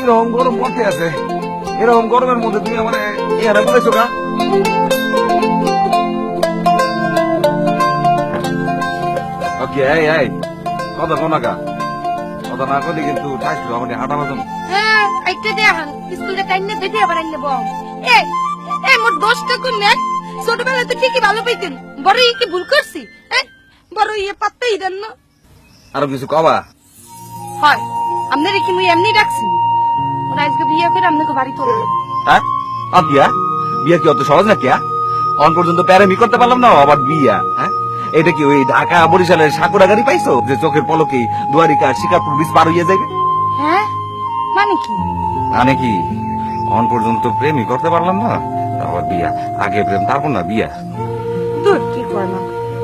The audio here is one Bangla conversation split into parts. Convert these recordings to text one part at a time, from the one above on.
এরকম গরম পথে আছে, এরকম গরমের মধ্যে তুমি আমার এরা বলেছো কা? ওকে এই কথা কোন কা কথা না করলে কিন্তু ঠাইছিল আমাকে হাঁটা বাজম। হ্যাঁ আইতে দেখান স্কুলে কাইন্নে দিতে আবার আইনে বম। এই মোর দোষটা কোন নেক? ছোটবেলায় তো ঠিকই ভালো পাইতেন, বড় কি ভুল করছি? বড় পাত্তাই দেন না। আরো কিছু কবা? হয় আপনারে কি মুই এমনি ডাকছি? ওরা আজকে বিয়ে করে আপনাকে বাড়ি তোলো। হ্যাঁ বিয়া বিয়া কি অত সহজ না? কিয়া অন পর্যন্ত প্যারামি করতে পারলাম না, আবার বিয়া? হ্যাঁ এটা কি ওই ঢাকা বরিশালের সাকুরা গাড়ি পাইছো যে চোখের পলকে দুয়ারিকা শিকারপুর বীজ পার হইয়া যাবে? হ্যাঁ মানে কি? মানে কি অন পর্যন্ত প্রেমই করতে পারলাম না, আবার বিয়া? আগে প্রেম তারপর না বিয়া? দূর কি কয় না,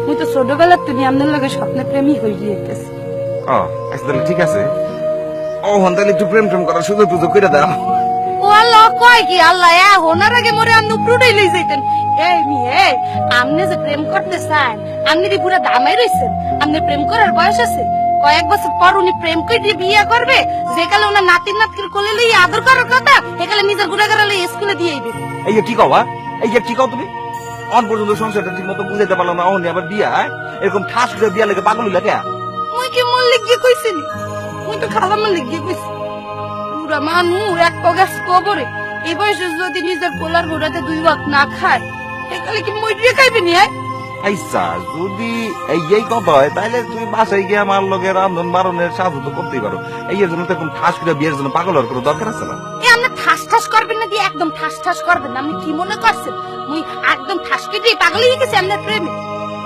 মুই তো ছোটবেলা তুমি আপনার লগে স্বপ্নে প্রেমী হয়ে গিয়েছি। ও আচ্ছা তাহলে ঠিক আছে, ও হন তাহলে একটু প্রেম প্রেম করার সুযোগ টুযোগ করে দাও। ও আল্লাহ কয় কি আল্লাহ হোনার আগে মরে আপনি উপরুটাই লই যাইতেন। এই মেয়ে আপনি যে প্রেম করতে চান, আপনি কি পুরা দামাই রইছেন? আপনি প্রেম করার বয়স আছে? কয়েক বছর পর উনি প্রেম করে বিয়ে করবে, যে কালে ওনার নাতির নাতকির কোলে লই আদর করার কথা, একালে নিজের গুড়াগাড়া লই স্কুলে দিয়ে আইবে। এই যে কি কবা, এই যে কি কও তুমি? অন পর্যন্ত সংসারটা ঠিক মতো বুঝাইতে পারলাম না, অন আবার বিয়া? এরকম ঠাস করে বিয়া লেগে পাগল হইলা কে? মুই কি মল্লিক গিয়ে কইছিনি? মুই তো খালা মল্লিক গিয়ে কইছি। পুরা মানু এক পগাস কবরে এই বয়সে যদি নিজের পোলার ঘোড়াতে 2 ওয়াক্ত না খায়, একালে কি মই দিয়ে খাইবে নি? আইসা যদি এই কথা হয় তাহলে তুমি বাসায় গিয়ে আমার লগে রান্ধন বারণের সাহায্য তো করতেই পারো। এই জন্য তো এখন ঠাস করে বিয়ের জন্য পাগল হওয়ার কোনো দরকার আছে না। আপনি ঠাস ঠাস করবেন না, দিয়ে একদম ঠাস ঠাস করবেন না। আপনি কি মনে করছেন মুই একদম ঠাস কেটে পাগল হয়ে গেছি আপনার প্রেমে?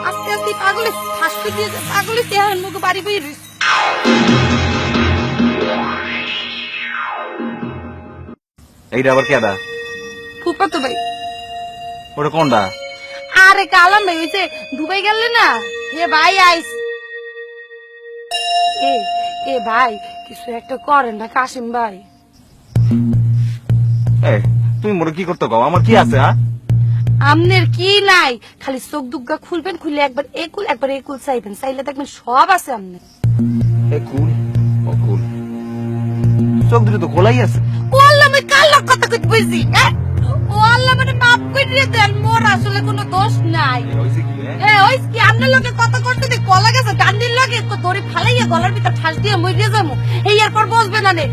আস্তে আস্তে পাগলে ঠাস কেটে পাগলে চেহারা মুখ বাড়ি বই রইছে। এইটা আবার কেডা? ফুপা তো ভাই। ওটা কোনটা? আরে কালাম ভাই হইছে দুবাই গেলে না, হে ভাই আইস। এ ভাই কিছু একটা করেন না কাশিম ভাই। তুমি মোরে কি করতে কও? আমার কি আছে? হ্যাঁ আমনের কি নাই, খালি চোখ দুগ্গা খুলবেন, খুলে একবার একবার একুল চাইবেন, চাইলে দেখবেন সব আছে আমনে। একুল অকুল চোখ দুটো তো খোলাই আছে। ও আল্লাহ আমি কাল কথা কইতে বইছি। ও আল্লাহ মানে মাফ কইরে দেন, মোর আসলে কোনো দোষ নাই। ওই কি আপনার লগে কথা করতে দি কলা গেছে ডান্ডির লগে তো দড়ি ফালাইয়া গলার ভিতর ঠাস দিয়ে মইরে যামু, এই এরপর বসবে না নে।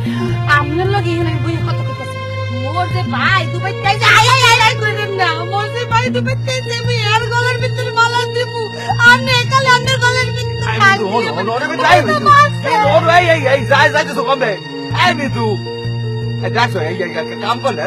আপনার লগে এখানে বই কথা কইতাছি। মোর যে ভাই দুবাই তাই যে আই কইরেন না, মোর যে ভাই দুবাই তাই যে আমি এর গলার ভিতর মালা দিমু, আর নে কালে আপনার গলার ভিতর কাম করলে